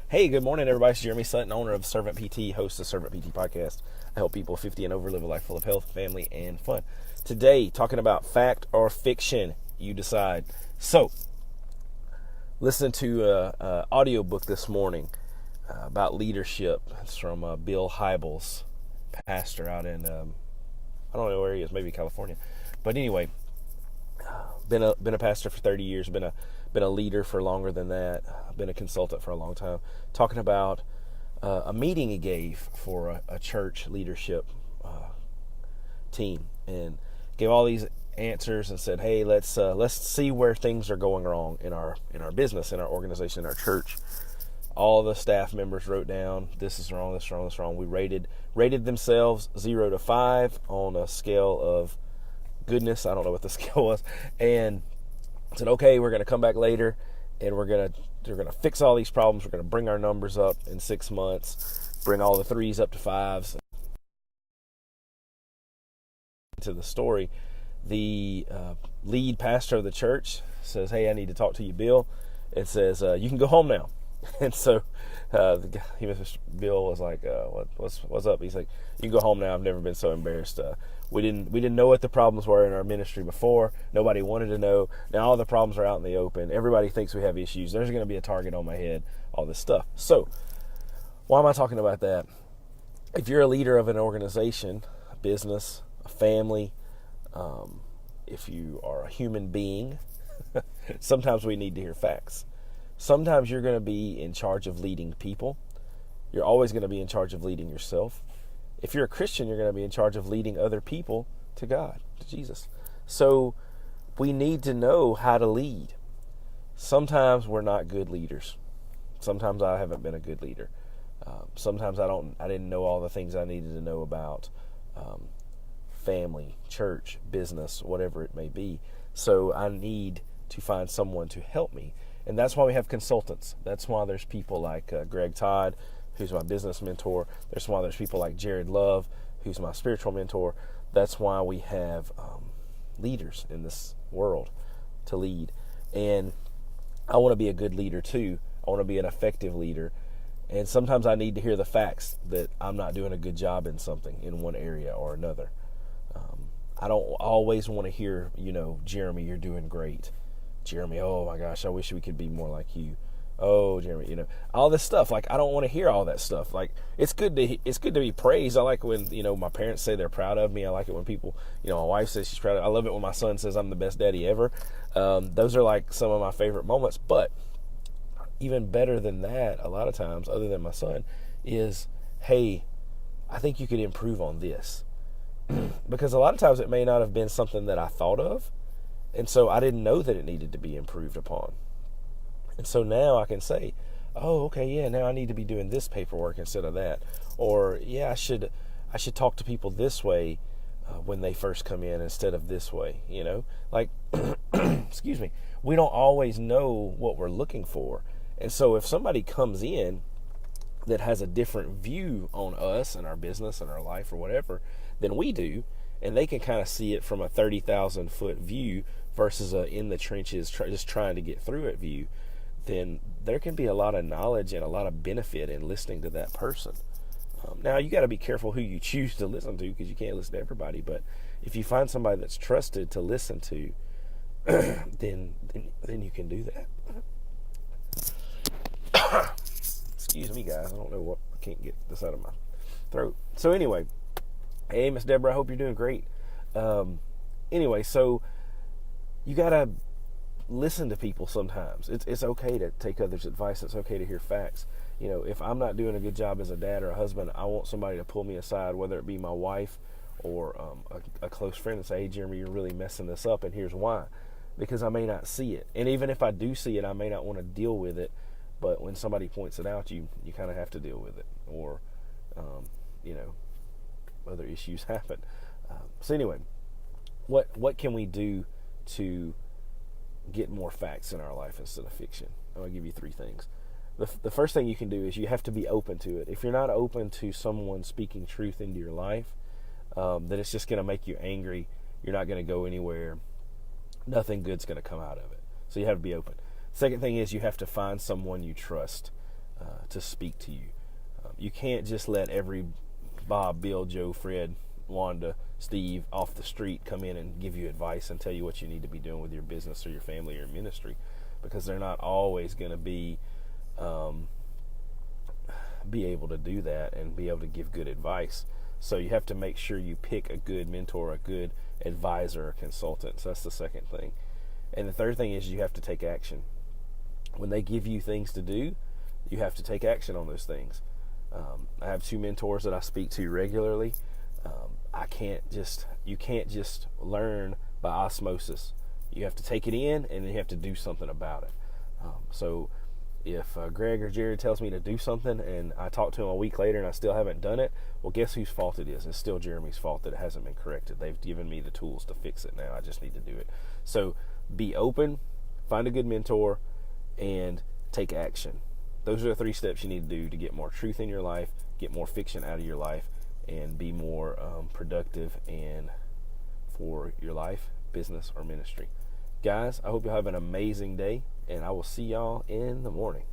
Hey, good morning, everybody. It's Jeremy Sutton, owner of Servant PT, host of Servant PT Podcast. I help people 50 and over live a life full of health, family, and fun. Today, talking about fact or fiction, you decide. So, listen to an audiobook this morning about leadership. It's from Bill Hybels, pastor out in, I don't know where he is, maybe California. But anyway, been a pastor for 30 years, been a leader for longer than that, been a consultant for a long time, talking about a meeting he gave for a church leadership team, and gave all these answers and said, hey, let's see where things are going wrong in our business, in our organization, in our church. All the staff members wrote down, this is wrong, this is wrong, this is wrong. We rated themselves 0 to 5 on a scale of goodness. I don't know what the scale was, and said, okay, we're going to come back later, and we're going to fix all these problems. We're going to bring our numbers up in 6 months, bring all the 3s up to 5s. To the story, the lead pastor of the church says, hey, I need to talk to you, Bill. It says, you can go home now. And so Bill was like, what's up? He's like, you can go home now. I've never been so embarrassed. We didn't know what the problems were in our ministry before. Nobody wanted to know. Now all the problems are out in the open. Everybody thinks we have issues. There's going to be a target on my head, all this stuff. So why am I talking about that? If you're a leader of an organization, a business, a family, if you are a human being, sometimes we need to hear facts. Sometimes you're going to be in charge of leading people. You're always going to be in charge of leading yourself. If you're a Christian, you're going to be in charge of leading other people to God, to Jesus. So we need to know how to lead. Sometimes we're not good leaders. Sometimes I haven't been a good leader. Sometimes I didn't know all the things I needed to know about family, church, business, whatever it may be. So I need to find someone to help me. And that's why we have consultants. That's why there's people like Greg Todd, who's my business mentor. That's why there's people like Jared Love, who's my spiritual mentor. That's why we have leaders in this world to lead. And I want to be a good leader too. I want to be an effective leader. And sometimes I need to hear the facts that I'm not doing a good job in something, in one area or another. I don't always want to hear, Jeremy, you're doing great. Jeremy, oh my gosh, I wish we could be more like you. Oh, Jeremy, all this stuff. Like, I don't want to hear all that stuff. Like, it's good to be praised. I like when, my parents say they're proud of me. I like it when people, my wife says she's proud of me. I love it when my son says I'm the best daddy ever. Those are like some of my favorite moments. But even better than that, a lot of times, other than my son, is, hey, I think you could improve on this. Because a lot of times it may not have been something that I thought of. And so I didn't know that it needed to be improved upon. And so now I can say, oh, okay, yeah, now I need to be doing this paperwork instead of that. Or, yeah, I should talk to people this way when they first come in instead of this way, Like, excuse me, we don't always know what we're looking for. And so if somebody comes in that has a different view on us and our business and our life or whatever than we do, and they can kind of see it from a 30,000 foot view versus a in the trenches just trying to get through it view, then there can be a lot of knowledge and a lot of benefit in listening to that person. Now you got to be careful who you choose to listen to, because you can't listen to everybody. But if you find somebody that's trusted to listen to, then you can do that. Excuse me, guys. I don't know what, I can't get this out of my throat. So anyway, hey, Miss Deborah, I hope you're doing great. Anyway, so you got to listen to people sometimes. It's okay to take others' advice. It's okay to hear facts. If I'm not doing a good job as a dad or a husband, I want somebody to pull me aside, whether it be my wife or a close friend, and say, hey, Jeremy, you're really messing this up, and here's why. Because I may not see it. And even if I do see it, I may not want to deal with it. But when somebody points it out, you kind of have to deal with it. Or, other issues happen. So anyway, what can we do to get more facts in our life instead of fiction? I'm going to give you 3 things. The first thing you can do is you have to be open to it. If you're not open to someone speaking truth into your life, then it's just going to make you angry. You're not going to go anywhere. Nothing good's going to come out of it. So you have to be open. Second thing is you have to find someone you trust. to speak to you. You can't just let every Bob, Bill, Joe, Fred, Wanda, Steve off the street come in and give you advice and tell you what you need to be doing with your business or your family or your ministry, because they're not always going to be able to do that and be able to give good advice. So you have to make sure you pick a good mentor, a good advisor or consultant. So that's the second thing. And the third thing is you have to take action. When they give you things to do, you have to take action on those things. I have 2 mentors that I speak to regularly. You can't just learn by osmosis. You have to take it in, and then you have to do something about it. So if Greg or Jared tells me to do something and I talk to him a week later and I still haven't done it, well, guess whose fault it is? It's still Jeremy's fault that it hasn't been corrected. They've given me the tools to fix it now. I just need to do it. So be open, find a good mentor, and take action. Those are the 3 steps you need to do to get more truth in your life, get more fiction out of your life, and be more productive and for your life, business, or ministry. Guys, I hope you have an amazing day, and I will see y'all in the morning.